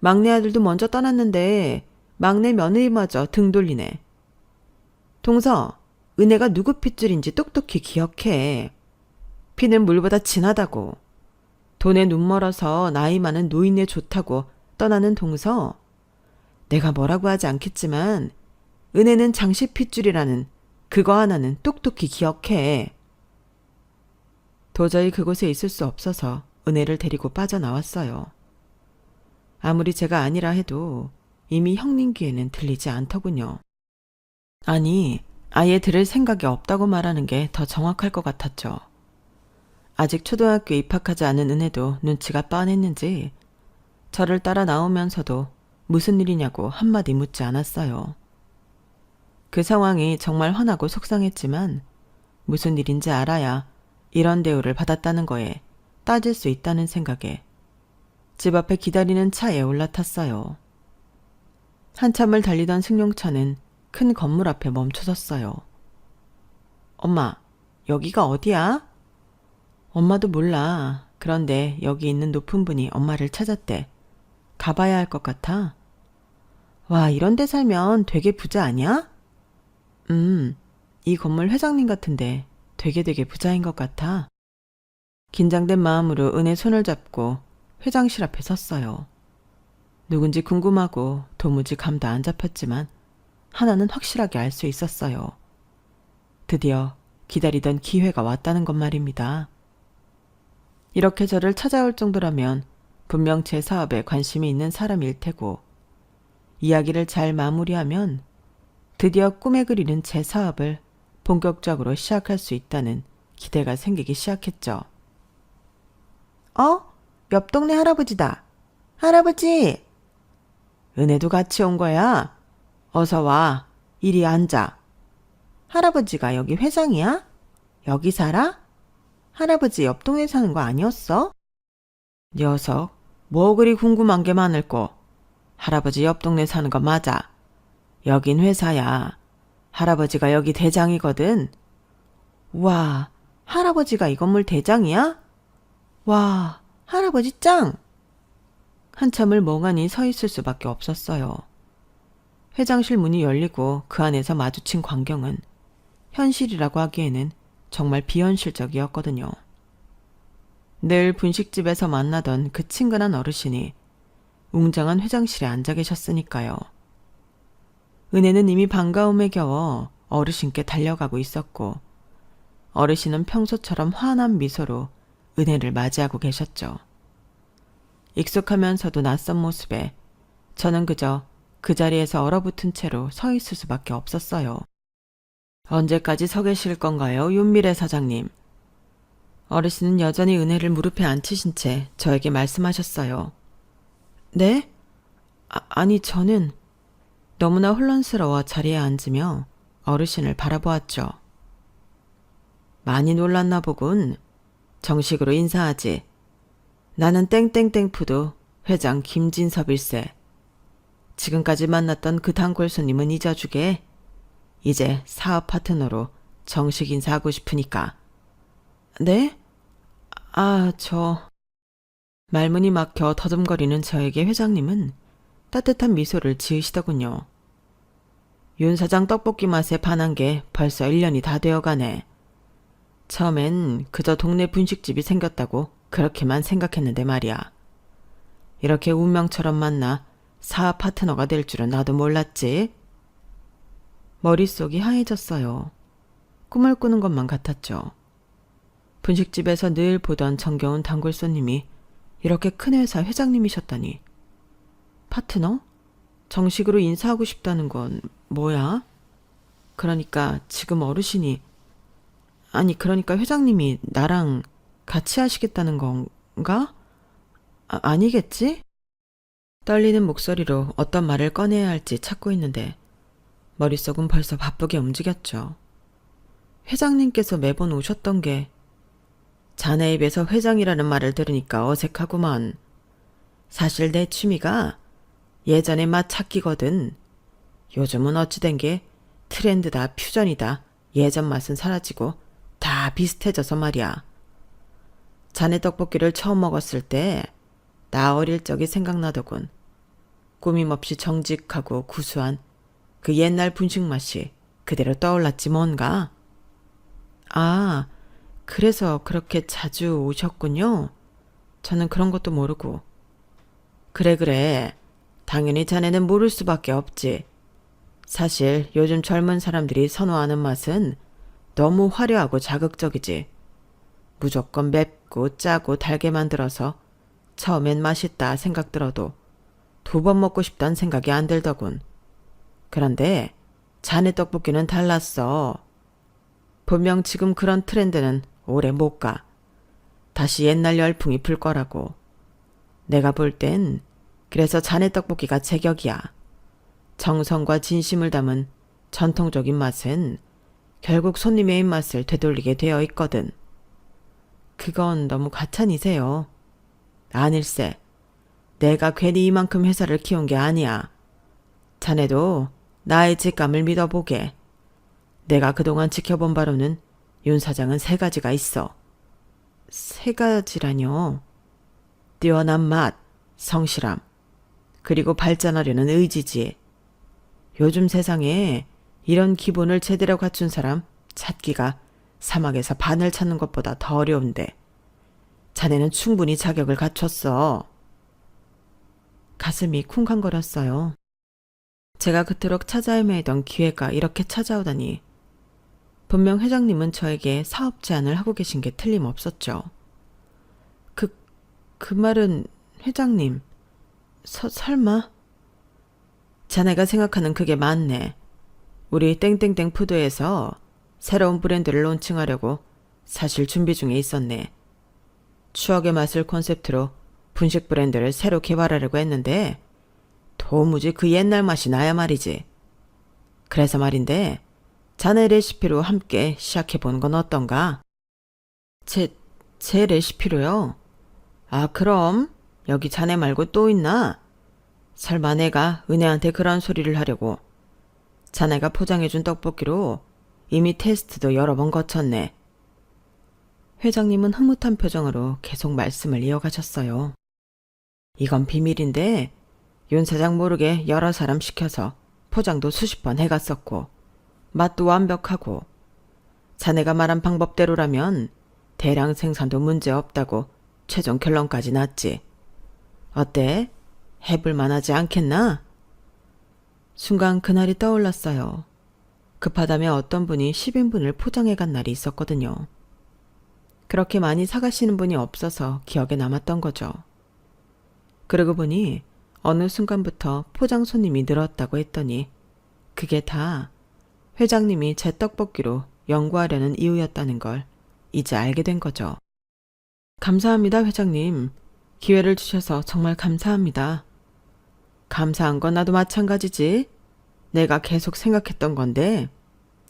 막내 아들도 먼저 떠났는데 막내 며느리마저 등 돌리네. 동서, 은혜가 누구 핏줄인지 똑똑히 기억해. 피는 물보다 진하다고. 돈에 눈 멀어서 나이 많은 노인네 좋다고 떠나는 동서. 내가 뭐라고 하지 않겠지만 은혜는 장씨 핏줄이라는 그거 하나는 똑똑히 기억해. 도저히 그곳에 있을 수 없어서 은혜를 데리고 빠져나왔어요. 아무리 제가 아니라 해도 이미 형님 귀에는 들리지 않더군요. 아니, 아예 들을 생각이 없다고 말하는 게 더 정확할 것 같았죠. 아직 초등학교에 입학하지 않은 은혜도 눈치가 빤했는지 저를 따라 나오면서도 무슨 일이냐고 한마디 묻지 않았어요. 그 상황이 정말 화나고 속상했지만 무슨 일인지 알아야 이런 대우를 받았다는 거에 따질 수 있다는 생각에 집 앞에 기다리는 차에 올라탔어요. 한참을 달리던 승용차는 큰 건물 앞에 멈춰섰어요. 엄마, 여기가 어디야? 엄마도 몰라. 그런데 여기 있는 높은 분이 엄마를 찾았대. 가봐야 할 것 같아. 와, 이런 데 살면 되게 부자 아니야? 이 건물 회장님 같은데 되게 부자인 것 같아. 긴장된 마음으로 은혜 손을 잡고 회장실 앞에 섰어요. 누군지 궁금하고 도무지 감도 안 잡혔지만 하나는 확실하게 알 수 있었어요. 드디어 기다리던 기회가 왔다는 것 말입니다. 이렇게 저를 찾아올 정도라면 분명 제 사업에 관심이 있는 사람일 테고 이야기를 잘 마무리하면 드디어 꿈에 그리는 제 사업을 본격적으로 시작할 수 있다는 기대가 생기기 시작했죠. 옆 동네 할아버지다. 할아버지! 은혜도 같이 온 거야? 어서 와. 이리 앉아. 할아버지가 여기 회장이야? 여기 살아? 할아버지 옆 동네 사는 거 아니었어? 녀석, 뭐 그리 궁금한 게 많을꼬. 할아버지 옆 동네 사는 거 맞아. 여긴 회사야. 할아버지가 여기 대장이거든. 와, 할아버지가 이 건물 대장이야? 와, 할아버지 짱! 한참을 멍하니 서 있을 수밖에 없었어요. 회장실 문이 열리고 그 안에서 마주친 광경은 현실이라고 하기에는 정말 비현실적이었거든요. 늘 분식집에서 만나던 그 친근한 어르신이 웅장한 회장실에 앉아 계셨으니까요. 은혜는 이미 반가움에 겨워 어르신께 달려가고 있었고 어르신은 평소처럼 환한 미소로 은혜를 맞이하고 계셨죠. 익숙하면서도 낯선 모습에 저는 그저 그 자리에서 얼어붙은 채로 서 있을 수밖에 없었어요. 언제까지 서 계실 건가요, 윤미래 사장님? 어르신은 여전히 은혜를 무릎에 앉히신 채 저에게 말씀하셨어요. 네? 아니 저는 너무나 혼란스러워 자리에 앉으며 어르신을 바라보았죠. 많이 놀랐나 보군. 정식으로 인사하지. 나는 땡땡땡푸드 회장 김진섭일세. 지금까지 만났던 그 단골 손님은 잊어주게. 이제 사업 파트너로 정식 인사하고 싶으니까. 네? 말문이 막혀 더듬거리는 저에게 회장님은 따뜻한 미소를 지으시더군요. 윤 사장 떡볶이 맛에 반한 게 벌써 1년이 다 되어가네. 처음엔 그저 동네 분식집이 생겼다고 그렇게만 생각했는데 말이야. 이렇게 운명처럼 만나 사업 파트너가 될 줄은 나도 몰랐지. 머릿속이 하얘졌어요. 꿈을 꾸는 것만 같았죠. 분식집에서 늘 보던 정겨운 단골 손님이 이렇게 큰 회사 회장님이셨다니. 파트너? 정식으로 인사하고 싶다는 건 뭐야? 그러니까 지금 어르신이, 그러니까 회장님이 나랑 같이 하시겠다는 건가? 아니겠지? 떨리는 목소리로 어떤 말을 꺼내야 할지 찾고 있는데 머릿속은 벌써 바쁘게 움직였죠. 회장님께서 매번 오셨던 게, 자네 입에서 회장이라는 말을 들으니까 어색하구먼. 사실 내 취미가 예전의 맛 찾기거든. 요즘은 어찌된 게 트렌드다, 퓨전이다. 예전 맛은 사라지고 다 비슷해져서 말이야. 자네 떡볶이를 처음 먹었을 때 나 어릴 적이 생각나더군. 꾸밈없이 정직하고 구수한 그 옛날 분식 맛이 그대로 떠올랐지 뭔가. 그래서 그렇게 자주 오셨군요. 저는 그런 것도 모르고. 그래. 당연히 자네는 모를 수밖에 없지. 사실 요즘 젊은 사람들이 선호하는 맛은 너무 화려하고 자극적이지. 무조건 맵고 짜고 달게 만들어서 처음엔 맛있다 생각 들어도 2번 먹고 싶다는 생각이 안 들더군. 그런데 자네 떡볶이는 달랐어. 분명 지금 그런 트렌드는 오래 못 가. 다시 옛날 열풍이 불 거라고. 내가 볼 땐 그래서 자네 떡볶이가 제격이야. 정성과 진심을 담은 전통적인 맛은 결국 손님의 입맛을 되돌리게 되어 있거든. 그건 너무 과찬이세요. 아닐세. 내가 괜히 이만큼 회사를 키운 게 아니야. 자네도 나의 직감을 믿어보게. 내가 그동안 지켜본 바로는 윤 사장은 3가지가 있어. 3가지라뇨? 뛰어난 맛, 성실함, 그리고 발전하려는 의지지. 요즘 세상에 이런 기본을 제대로 갖춘 사람 찾기가 사막에서 바늘 찾는 것보다 더 어려운데 자네는 충분히 자격을 갖췄어. 가슴이 쿵쾅거렸어요. 제가 그토록 찾아 헤매던 기회가 이렇게 찾아오다니. 분명 회장님은 저에게 사업 제안을 하고 계신 게 틀림없었죠. 그 말은 회장님, 설마? 자네가 생각하는 그게 맞네. 우리 땡땡땡 푸드에서 새로운 브랜드를 론칭하려고 사실 준비 중에 있었네. 추억의 맛을 콘셉트로 분식 브랜드를 새로 개발하려고 했는데 도무지 그 옛날 맛이 나야 말이지. 그래서 말인데 자네 레시피로 함께 시작해보는 건 어떤가? 제 레시피로요? 그럼 여기 자네 말고 또 있나? 설마 내가 은혜한테 그런 소리를 하려고. 자네가 포장해준 떡볶이로 이미 테스트도 여러 번 거쳤네. 회장님은 흐뭇한 표정으로 계속 말씀을 이어가셨어요. 이건 비밀인데 윤 사장 모르게 여러 사람 시켜서 포장도 수십 번 해갔었고 맛도 완벽하고 자네가 말한 방법대로라면 대량 생산도 문제없다고 최종 결론까지 났지. 어때? 해볼 만하지 않겠나? 순간 그날이 떠올랐어요. 급하다며 어떤 분이 10인분을 포장해간 날이 있었거든요. 그렇게 많이 사가시는 분이 없어서 기억에 남았던 거죠. 그러고 보니 어느 순간부터 포장 손님이 늘었다고 했더니 그게 다 회장님이 제 떡볶이로 연구하려는 이유였다는 걸 이제 알게 된 거죠. 감사합니다, 회장님. 기회를 주셔서 정말 감사합니다. 감사한 건 나도 마찬가지지. 내가 계속 생각했던 건데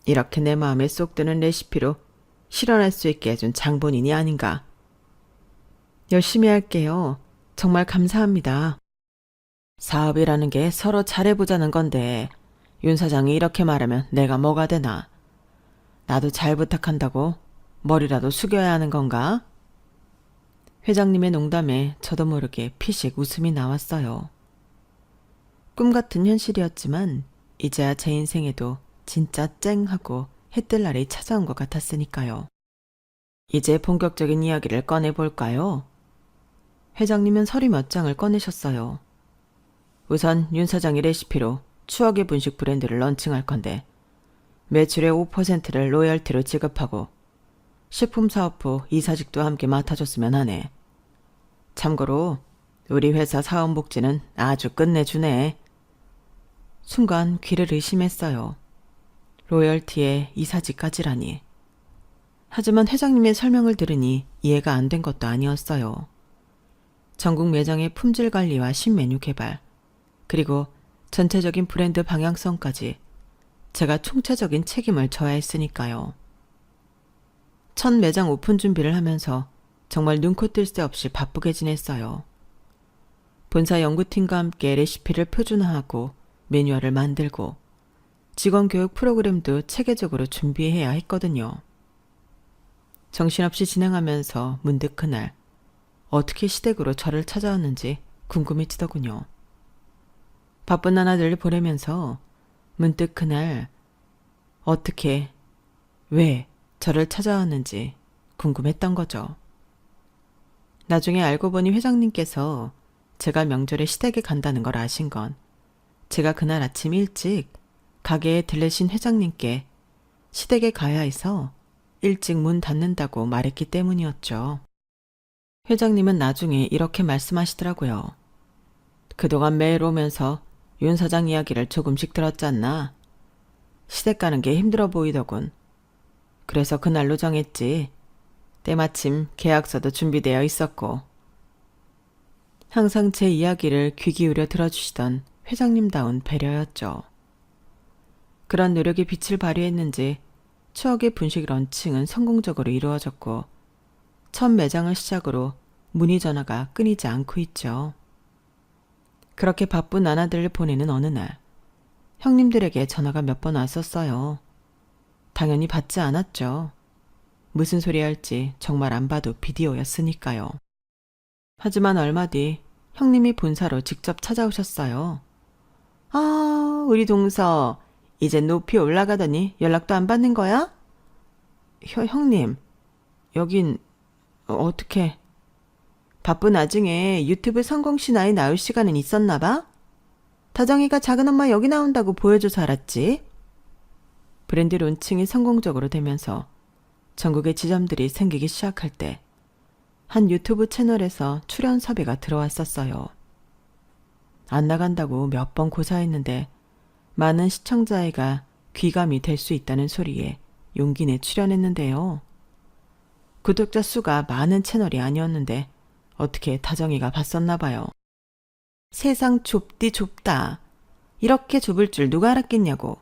이렇게 내 마음에 쏙 드는 레시피로 실현할 수 있게 해준 장본인이 아닌가. 열심히 할게요. 정말 감사합니다. 사업이라는 게 서로 잘해보자는 건데 윤 사장이 이렇게 말하면 내가 뭐가 되나? 나도 잘 부탁한다고 머리라도 숙여야 하는 건가? 회장님의 농담에 저도 모르게 피식 웃음이 나왔어요. 꿈 같은 현실이었지만 이제야 제 인생에도 진짜 쨍하고 해뜰 날이 찾아온 것 같았으니까요. 이제 본격적인 이야기를 꺼내볼까요? 회장님은 서류 몇 장을 꺼내셨어요. 우선 윤 사장의 레시피로 추억의 분식 브랜드를 런칭할 건데 매출의 5%를 로열티로 지급하고 식품사업부 이사직도 함께 맡아줬으면 하네. 참고로 우리 회사 사원복지는 아주 끝내주네. 순간 귀를 의심했어요. 로열티에 이사직까지라니. 하지만 회장님의 설명을 들으니 이해가 안 된 것도 아니었어요. 전국 매장의 품질 관리와 신메뉴 개발, 그리고 전체적인 브랜드 방향성까지 제가 총체적인 책임을 져야 했으니까요. 첫 매장 오픈 준비를 하면서 정말 눈코 뜰 새 없이 바쁘게 지냈어요. 본사 연구팀과 함께 레시피를 표준화하고 매뉴얼을 만들고 직원 교육 프로그램도 체계적으로 준비해야 했거든요. 정신없이 진행하면서 문득 그날 어떻게 시댁으로 저를 찾아왔는지 궁금해지더군요. 바쁜 나날들을 보내면서 문득 그날 어떻게, 왜 저를 찾아왔는지 궁금했던 거죠. 나중에 알고 보니 회장님께서 제가 명절에 시댁에 간다는 걸 아신 건 제가 그날 아침 일찍 가게에 들르신 회장님께 시댁에 가야 해서 일찍 문 닫는다고 말했기 때문이었죠. 회장님은 나중에 이렇게 말씀하시더라고요. 그동안 매일 오면서 윤 사장 이야기를 조금씩 들었잖나. 시댁 가는 게 힘들어 보이더군. 그래서 그날로 정했지. 때마침 계약서도 준비되어 있었고. 항상 제 이야기를 귀 기울여 들어주시던 회장님다운 배려였죠. 그런 노력이 빛을 발휘했는지 추억의 분식 런칭은 성공적으로 이루어졌고 첫 매장을 시작으로 문의 전화가 끊이지 않고 있죠. 그렇게 바쁜 나날들을 보내는 어느 날 형님들에게 전화가 몇 번 왔었어요. 당연히 받지 않았죠. 무슨 소리 할지 정말 안 봐도 비디오였으니까요. 하지만 얼마 뒤 형님이 본사로 직접 찾아오셨어요. 아, 우리 동서 이제 높이 올라가더니 연락도 안 받는 거야? 형님, 여긴 어떻게... 바쁜 와중에 유튜브 성공 신화에 나올 시간은 있었나 봐? 다정이가 작은 엄마 여기 나온다고 보여줘서 알았지. 브랜드 론칭이 성공적으로 되면서 전국에 지점들이 생기기 시작할 때 한 유튜브 채널에서 출연 섭외가 들어왔었어요. 안 나간다고 몇 번 고사했는데 많은 시청자애가 귀감이 될 수 있다는 소리에 용기 내 출연했는데요. 구독자 수가 많은 채널이 아니었는데 어떻게 다정이가 봤었나 봐요. 세상 좁디 좁다. 이렇게 좁을 줄 누가 알았겠냐고.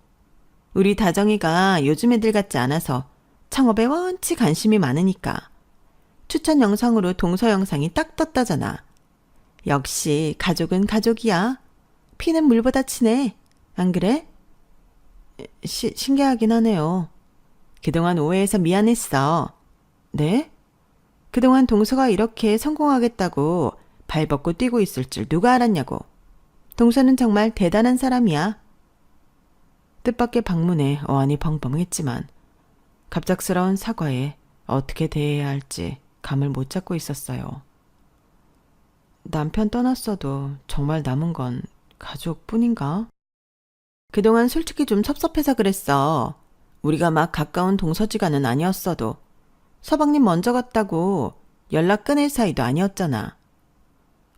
우리 다정이가 요즘 애들 같지 않아서 창업에 원치 관심이 많으니까. 추천 영상으로 동서 영상이 딱 떴다잖아. 역시 가족은 가족이야. 피는 물보다 친해. 안 그래? 신기하긴 하네요. 그동안 오해해서 미안했어. 네? 그동안 동서가 이렇게 성공하겠다고 발벗고 뛰고 있을 줄 누가 알았냐고. 동서는 정말 대단한 사람이야. 뜻밖의 방문에 어안이 벙벙했지만 갑작스러운 사과에 어떻게 대해야 할지 감을 못 잡고 있었어요. 남편 떠났어도 정말 남은 건 가족뿐인가? 그동안 솔직히 좀 섭섭해서 그랬어. 우리가 막 가까운 동서지간은 아니었어도 서방님 먼저 갔다고 연락 끊을 사이도 아니었잖아.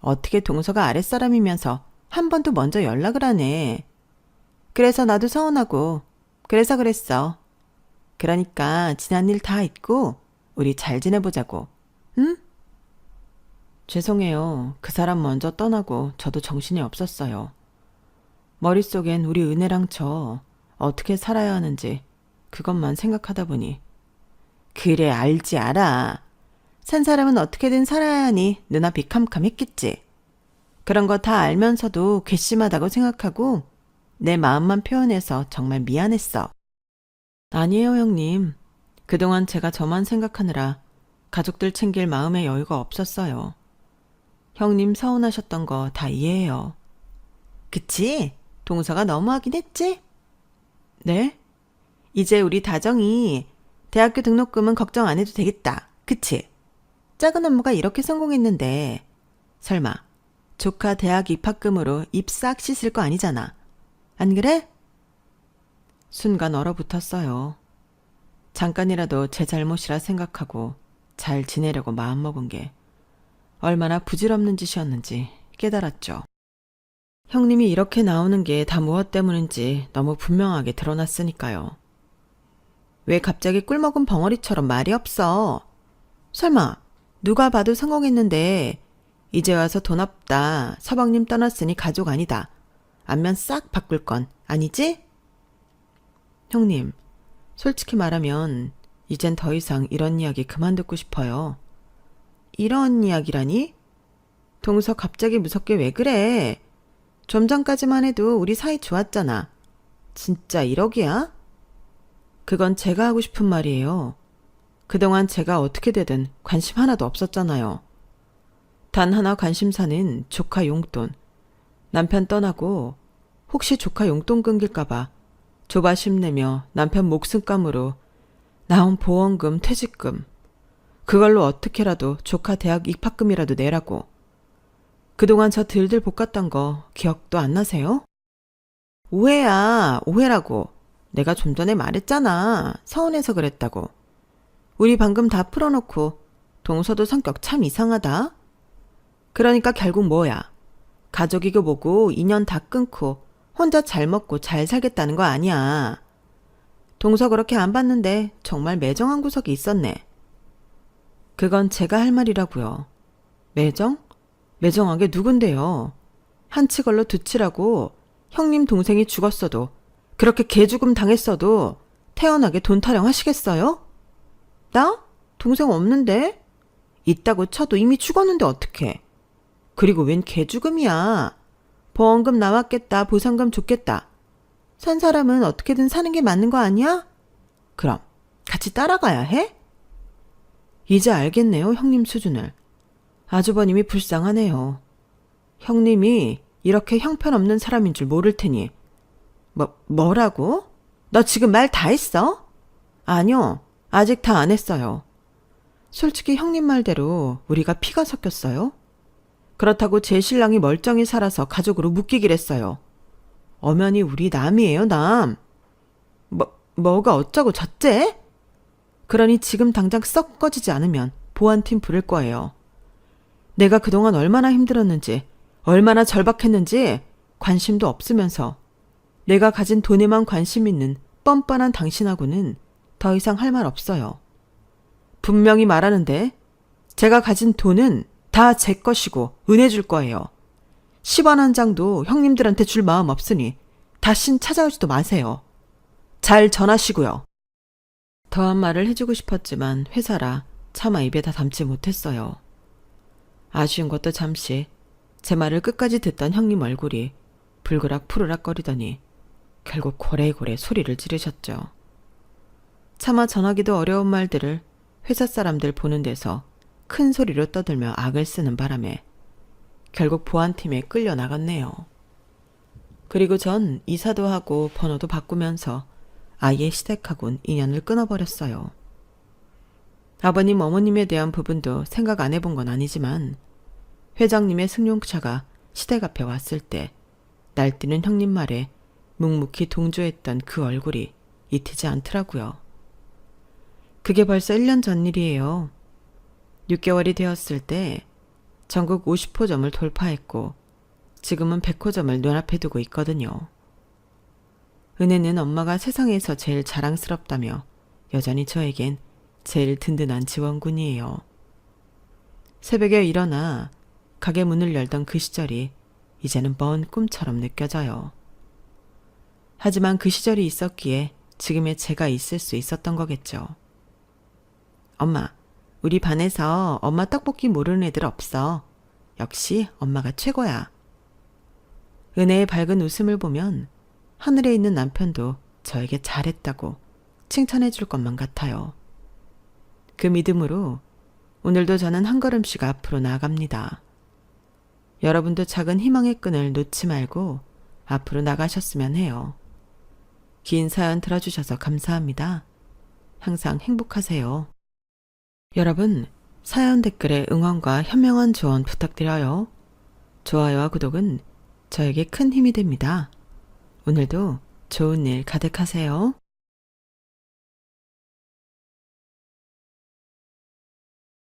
어떻게 동서가 아랫사람이면서 한 번도 먼저 연락을 하네. 그래서 나도 서운하고 그래서 그랬어. 그러니까 지난 일 다 잊고 우리 잘 지내보자고. 응? 죄송해요. 그 사람 먼저 떠나고 저도 정신이 없었어요. 머릿속엔 우리 은혜랑 저 어떻게 살아야 하는지 그것만 생각하다 보니. 그래, 알지 알아. 산 사람은 어떻게든 살아야 하니 눈앞이 캄캄했겠지. 그런 거 다 알면서도 괘씸하다고 생각하고 내 마음만 표현해서 정말 미안했어. 아니에요, 형님. 그동안 제가 저만 생각하느라 가족들 챙길 마음의 여유가 없었어요. 형님 서운하셨던 거 다 이해해요. 그치? 동서가 너무하긴 했지? 네? 이제 우리 다정이 대학교 등록금은 걱정 안 해도 되겠다. 그치? 작은 엄마가 이렇게 성공했는데 설마 조카 대학 입학금으로 입 싹 씻을 거 아니잖아. 안 그래? 순간 얼어붙었어요. 잠깐이라도 제 잘못이라 생각하고 잘 지내려고 마음먹은 게 얼마나 부질없는 짓이었는지 깨달았죠. 형님이 이렇게 나오는 게 다 무엇 때문인지 너무 분명하게 드러났으니까요. 왜 갑자기 꿀먹은 벙어리처럼 말이 없어? 설마 누가 봐도 성공했는데 이제 와서 돈 없다, 서방님 떠났으니 가족 아니다, 안면 싹 바꿀 건 아니지? 형님, 솔직히 말하면 이젠 더 이상 이런 이야기 그만 듣고 싶어요. 이런 이야기라니? 동서 갑자기 무섭게 왜 그래? 좀 전까지만 해도 우리 사이 좋았잖아. 진짜 1억이야? 그건 제가 하고 싶은 말이에요. 그동안 제가 어떻게 되든 관심 하나도 없었잖아요. 단 하나 관심사는 조카 용돈. 남편 떠나고 혹시 조카 용돈 끊길까봐 조바심 내며 남편 목숨감으로 나온 보험금, 퇴직금. 그걸로 어떻게라도 조카 대학 입학금이라도 내라고. 그동안 저 들들 볶았던 거 기억도 안 나세요? 오해야, 오해라고. 내가 좀 전에 말했잖아. 서운해서 그랬다고. 우리 방금 다 풀어놓고 동서도 성격 참 이상하다. 그러니까 결국 뭐야? 가족이고 뭐고 인연 다 끊고 혼자 잘 먹고 잘 살겠다는 거 아니야. 동서 그렇게 안 봤는데 정말 매정한 구석이 있었네. 그건 제가 할 말이라고요. 매정? 매정하게 누군데요? 한 치 걸러 두 치라고 형님 동생이 죽었어도 그렇게 개죽음 당했어도 태연하게 돈 타령하시겠어요? 나? 동생 없는데? 있다고 쳐도 이미 죽었는데 어떡해. 그리고 웬 개죽음이야. 보험금 나왔겠다, 보상금 줬겠다. 산 사람은 어떻게든 사는 게 맞는 거 아니야? 그럼 같이 따라가야 해? 이제 알겠네요, 형님 수준을. 아주버님이 불쌍하네요. 형님이 이렇게 형편없는 사람인 줄 모를 테니. 뭐라고? 너 지금 말 다 했어? 아니요, 아직 다 안 했어요. 솔직히 형님 말대로 우리가 피가 섞였어요. 그렇다고 제 신랑이 멀쩡히 살아서 가족으로 묶이길 했어요. 엄연히 우리 남이에요, 남. 뭐가 어쩌고 저째? 그러니 지금 당장 썩 꺼지지 않으면 보안팀 부를 거예요. 내가 그동안 얼마나 힘들었는지, 얼마나 절박했는지 관심도 없으면서 내가 가진 돈에만 관심 있는 뻔뻔한 당신하고는 더 이상 할 말 없어요. 분명히 말하는데 제가 가진 돈은 다 제 것이고 은혜 줄 거예요. 10원 한 장도 형님들한테 줄 마음 없으니 다신 찾아오지도 마세요. 잘 전하시고요. 더한 말을 해주고 싶었지만 회사라 차마 입에다 담지 못했어요. 아쉬운 것도 잠시 제 말을 끝까지 듣던 형님 얼굴이 불그락 푸르락거리더니 결국 고래고래 소리를 지르셨죠. 차마 전하기도 어려운 말들을 회사 사람들 보는 데서 큰 소리로 떠들며 악을 쓰는 바람에 결국 보안팀에 끌려 나갔네요. 그리고 전 이사도 하고 번호도 바꾸면서 아예 시댁하고는 인연을 끊어버렸어요. 아버님, 어머님에 대한 부분도 생각 안 해본 건 아니지만 회장님의 승용차가 시댁 앞에 왔을 때 날뛰는 형님 말에 묵묵히 동조했던 그 얼굴이 잊히지 않더라고요. 그게 벌써 1년 전 일이에요. 6개월이 되었을 때 전국 50호점을 돌파했고 지금은 100호점을 눈앞에 두고 있거든요. 은혜는 엄마가 세상에서 제일 자랑스럽다며 여전히 저에겐 제일 든든한 지원군이에요. 새벽에 일어나 가게 문을 열던 그 시절이 이제는 먼 꿈처럼 느껴져요. 하지만 그 시절이 있었기에 지금의 제가 있을 수 있었던 거겠죠. 엄마, 우리 반에서 엄마 떡볶이 모르는 애들 없어. 역시 엄마가 최고야. 은혜의 밝은 웃음을 보면 하늘에 있는 남편도 저에게 잘했다고 칭찬해 줄 것만 같아요. 그 믿음으로 오늘도 저는 한 걸음씩 앞으로 나아갑니다. 여러분도 작은 희망의 끈을 놓지 말고 앞으로 나가셨으면 해요. 긴 사연 들어주셔서 감사합니다. 항상 행복하세요. 여러분, 사연 댓글에 응원과 현명한 조언 부탁드려요. 좋아요와 구독은 저에게 큰 힘이 됩니다. 오늘도 좋은 일 가득하세요.